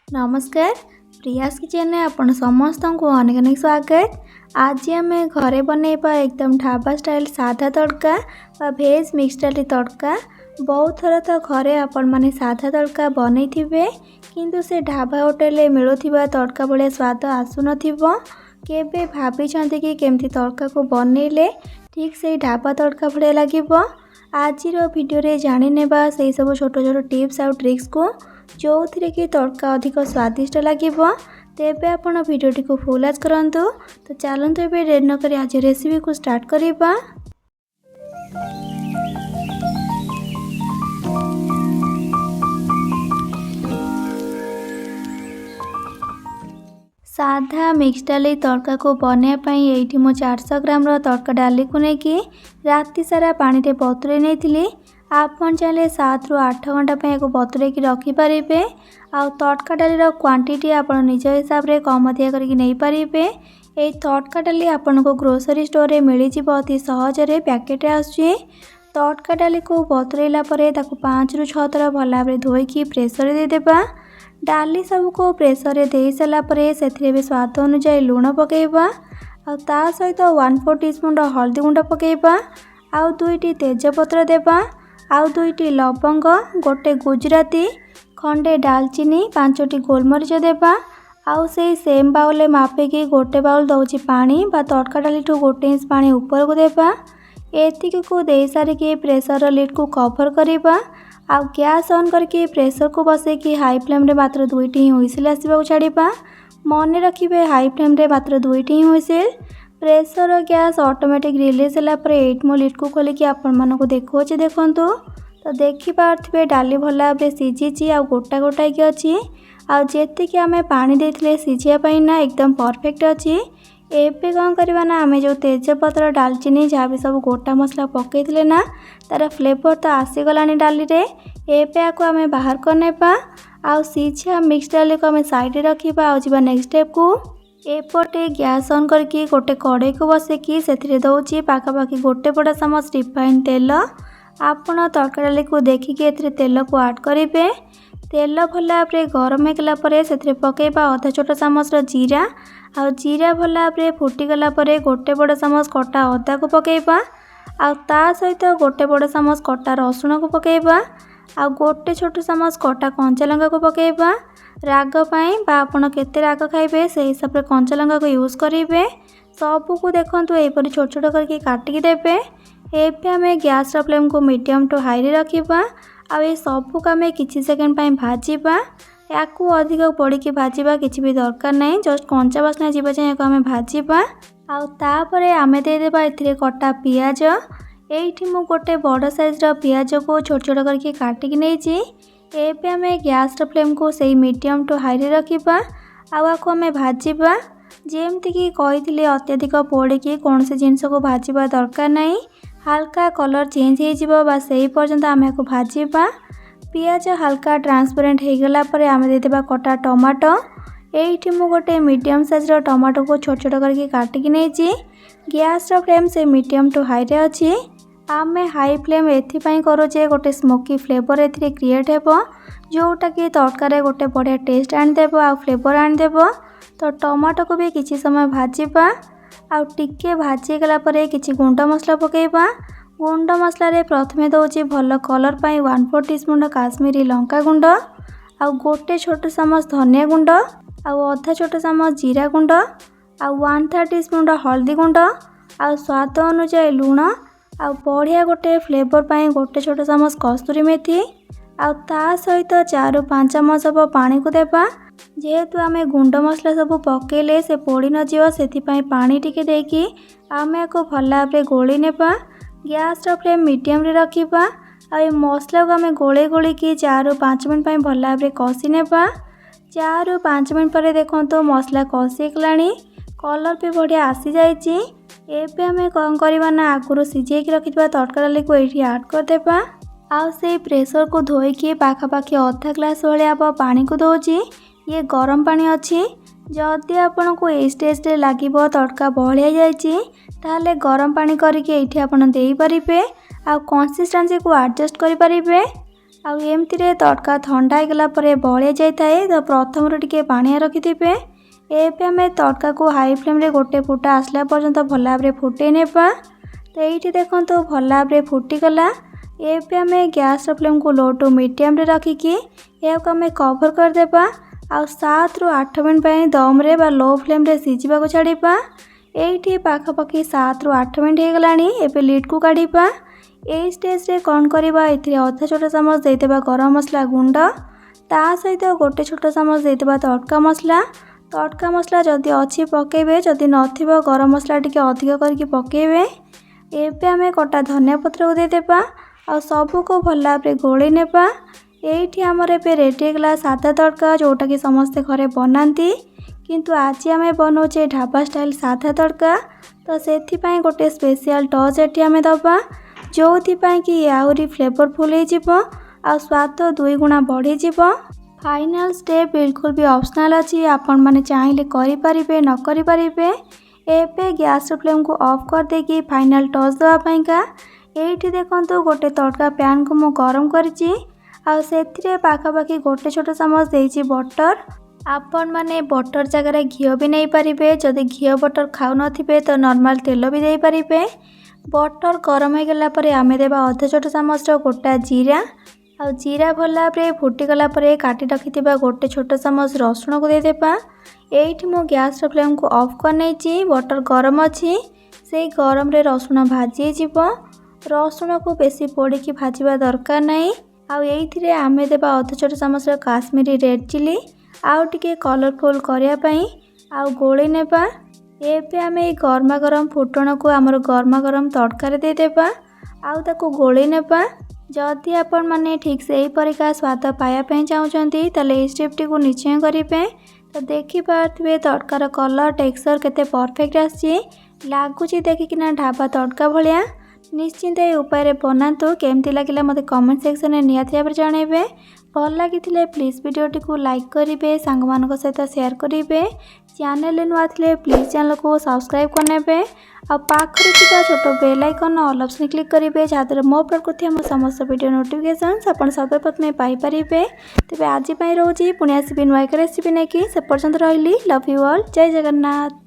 नमस्कार प्रियास किचन में आपण समस्त को अनेक अनेक स्वागत। आज आम घरे बनैबा एकदम ढाबा स्टाइल साधा तड़का व भेज मिक्स डाली तड़का। बहुत थर तो घरे आपण माने साधा तड़का बनई थिबे किंतु से ढाबा होटेल मिलुथिबा तड़का भले स्वाद आसु नथिबो। केबे भाबिछन्ते कि केमती तड़का को बनैले ठीक से ढाबा तड़का भले लागिबो। आजिर वीडियो रे जानि नेबा से सब छोट छोट टिप्स आउ ट्रिक्स को जो थी कि तड़का अधिक स्वादिष्ट लगे। तेबे आपण वीडियोटी को फुल आज करंतु। तो चलते ए रेडी न करी आज रेसिपी को स्टार्ट करिबा। साधा मिक्स डाली तड़का को बनवाई ये मो 400 ग्राम तड़का डाली को लेकिन राति सारा पानी रे बतुरे नहीं। आपन चाहे 7 ରୁ 8 घंटा को बतुरे की रखिपारे। आउ तड़का डाली क्वांटिटी आप निज हिसाब से कम अधिक करके नहीं पारे। ये तड़का डाली आपन को ग्रोसरी स्टोर रे मिल जाव अति सहजरे पैकेट आसुची। तड़का डाली को बतुरेला 5 ରୁ 6 थर भल भाव धोईकी प्रेसर दे देबा। डाली सब को प्रेसर दे सारा से भी स्वाद अनुसार लुण पकेबा। ता सहित 1/4 टीस्पून हल्दी गुंड पकेबा। आउ 2टी तेजपत्र देबा। आउ 2टी लवंग, गोटे गुजराती, खंडे डालचीनी, 5टी गोलमरीच देबा। आउ से सेम बाउल मापिकी गोटे बाउल दौची पानी बा तड़का डाली ठू 1 इंच पानी ऊपर को देबा। एतिक को दे सारिकी प्रेसर लिड को कवर करिबा। आउ गैस ऑन करके प्रेसर को बसैकी हाई फ्लेम रे मात्र 2टी ही हुइसिल आसवा छाड़िबा। मन रखिबे हाई फ्लेम रे मात्र 2टी ही हुइसिल। प्रेसर गैस ऑटोमेटिक रिलीज होला पर 8 मो लिड को खोलिकी आपण मानको देखौचे देखंतु। तो देखि पारथिबे डाली भला भाबरे सिझिची आ गोटा गोटा की अछि। आ जेते कि आमे पानी देथिले सिझिया पई ना एकदम परफेक्ट अछि। एबे कौन करवा ना आमे जो तेजपत्र डालचीनी जहाँ भी सब गोटा मसला पकईले ना तार फ्लेवर तो आसीगलानी डाली रे। एबे आको आमे बाहर करनेबा। आउ सिझा मिक्स डाली को आमे साइड रखिबा। आउ जिबा नेक्स्ट स्टेप को एपटे गैस ऑन करके गोटे कड़ाई को बसैकी से दौची पाखापाखि गोटे बड़ा चामच रिफाइन तेल। आपण तड़का डाली को देखिकी तेल को ऐड करेंगे। तेल भल भाव गरम होगा से पकेबा अधा छोट चामच जीरा। आउ जीरा भल भाव फुटीगला गोटे बड़ चामच कटा अदा को पकेबा। आउ ता सहित गोटे बड़ चामच कटा रसुण को पकेबा। आउ गोटे छोट चामच कटा कंचा लंका को पकेबा। राग पाई बा आपण केते राग खाइबे से हिसाब से कंचा लंका को यूज करेंगे। सबू को देखंतु एपरी छोट छोट करके काटिकी देबे। एबे आमे गैस फ्लेम को मीडियम टू हाई रे रखिबा। आ ये सबू को आमे किछि सेकेंड पाई भाजीबा। याकू अधिक पड़िकी भाजीबा किछि भी दरकार नहीं। जस्ट कंचा बास्ना जीवा जाय याकू आमे भाजीबा। आउ तापरे आमे दे देबा एथिरे कटा पियाज। एठी मु गोटे बड़ साइज रो पियाज को छोट छोट करके काटिकी नेछि। एबे आमे गैस फ्लेम को सही मीडियम टू हाई रे रखिबा। आउ आको आमे भाजीबा। जेमती कि कहिथिले अत्यधिक पोड़िकी कौन से जिनस को भाजीबा दरकार नहीं। हल्का कलर चेंज हो जिवो बा सही पर्यंत आमे को भाजीबा। पियाज हल्का ट्रांसपेरेंट हो गला परे आमे दे देबा कटा टमाटो। एठी मु गोटे मीडियम साइज रो टमाटो को छोट छोट करके काटिकी नेछि। गैस रो फ्लेम से मीडियम टू हाई रे अछि। आमे हाई फ्लेम एथि पई करू जे गोटे स्मोकी फ्लेवर एथिरे क्रिएट हेबो जोटा कि तड़का रे गोटे बढ़िया टेस्ट आनि देबो आ फ्लेवर आनि देबो। तो टमाटो को भी किछि समय भाजीबा। आउ टिके भाजी गला परे किछि गुंड मसला पकेबा। गुंड मसला रे प्रथमे दउची भल कलर पाई 1/4 टीस्पून काश्मीरी लंका गुंड। आउ गोटे छोट चामच धनिया गुंड। आउ अधा छोट चामच जीरा गुंड। आउ 1/3 टीस्पून हल्दी गुंड। आउ स्वाद अनुसार लुण। आउ बढ़िया गोटे फ्लेवर पाई गोटे छोट चामच कस्तूरी मेथी। आउ ता सहित 4 ରୁ 5 चामच हब पानी को देबा। जेहेतु आमे गुंड मसला सब पकेले से पोड़ी न जीव से पानी टिके देकी आमे को भल भाव गोली नेबा। गैस फ्लेम मीडियम रे रखिबा। आ ये मसला को आमे गोले गोली की 4 ରୁ 5 मिनट पाई भल भाव कषि नेबा। 4 ରୁ 5 मिनट पर देखंतो मसला कषि गलानी कलर भी बढ़िया आसी जाइछि। एबे आमे कौन करबा ना आगुरु सिझेकी रखिबा तड़का डाली को एठी ऐड कर देबा। आउ से प्रेसर को धोईकी पाखापाखि अधा ग्लास भलिया पानी को दौची। ये गरम पानी अच्छी। जदि आपन को ए स्टेज रे लागिबो तड़का बहलिया जाइछि ताले गरम पानी करके एठी आपन देई परिबे। आ कंसिस्टेंसी को एडजस्ट करि परिबे। आउ एमती तड़का ठंडा होगला बलिया जाए तो प्रथम टिके पाणिया रखिथे। एबे आम तड़का को हाई फ्लेम रे गोटे फुटा आसला पर्यंत भल भाव फुटे नेबा। तो ये देखो भल भाव फुटीगला। एबे आम गैस फ्लेम को लो टू मीडियम रे रखिकी या कवर करदेबा। आ 7 ରୁ 8 मिनट दम रे बा लो फ्लेम रे सीझा को छाड़ीबा। ये पाखापाखि 7 ରୁ 8 मिनट हो गलानी। एबे लिड को काढ़ीबा। ए स्टेज रे कौन करवा अधा छोट चामच देदेबा गरम मसला गुंड ता सहित गोटे छोट चामच देदेबा तड़का मसला। तड़का मसला जदि अच्छी पकेबे, जदि नथिबो गरम मसला टिके अधिक करके पकेबे। एबे आमे कटा धनिया पत्र को देदेबा आ सबू को भल भाव गोली नेबा। एठी हमर एबे रेडी गला सादा तड़का जोटा कि समस्ते घरे बनाती, किंतु आज आमे बनाऊे ढाबा स्टाइल सादा तड़का। तो सेथिपाई गोटे स्पेशल टच एठी आमे दबा जो कि आहरी फ्लेवरफुल हो आ स्वाद 2 गुणा बढ़ी जीवो। फाइनल स्टेप बिल्कुल भी ऑप्शनल अच्छी, आपण माने चाहिले करि परिबे न करि परिबे। एबे गैस फ्लेम को ऑफ कर देकी फाइनल टच दवा पाइका एठी देखंतु गोटे तड़का पैन को मु गरम करिछि आ सेथिरे पाखापाखि गोटे छोट चामच देइछि बटर। आपण माने बटर जगह घी भी नहीं पारिबे। जदि घी बटर खाउ नथिबे तो नॉर्मल तेल भी दे पारिबे। बटर गरम हो गला परे आमे देबा अधा छोट चामच गोटा जीरा आ जीरा भल भाव फुटीगला काटी रखिथिबा गोटे छोट चामच रसुण को देदेबा। एठी मो गैस फ्लेम को ऑफ कर नहीं। बटर गरम अच्छी से गरम रे रसुण भाजी जीवो। रसुण को बेसी पोड़ी की भाजवा दरकार नहीं। आउ एइथिरे आमे देबा अधा छोट चामच काश्मीरी रेड चिली आउ टिके कलरफुल करिया पई आउ गोली नेबा। एबे आमे गरमा गरम फुटण को आमर गरमा गरम तड़का रे देदेबा आउ ताको गोली नेबा। जदि आपण माने ठीक से यही परिका स्वाद पाया चाहते ताले स्टेप टी को निश्चय करेंगे। तो देखी पारे तड़कार कलर टेक्सचर केते परफेक्ट आसी लगुच देखिकिना ढाबा तड़का भलिया। निश्चिंत ये उपाय बनातु। केमती लगिला मते कमेंट सेक्शन में निहाती भाव जनइबे। भल लगी प्लीज वीडियो टी को लाइक करेंगे, सांग मान सहित शेयर करेंगे। चैनल नुआ थे प्लीज चैनल को सब्सक्राइब करने आ पाखरे थिबा छोट बेल आइकन ऑल ऑप्शन क्लिक करेंगे जहाँद्वारा मो प्रकृति मो समस्त वीडियो नोटिफिकेशन आपण सर्वप्रथमे पाई परिबे। तेबे आज रोची पुणी आसबि नुआ रेसिपी नहीं कि से पर्यंत रही। Love you all. जय जगन्नाथ।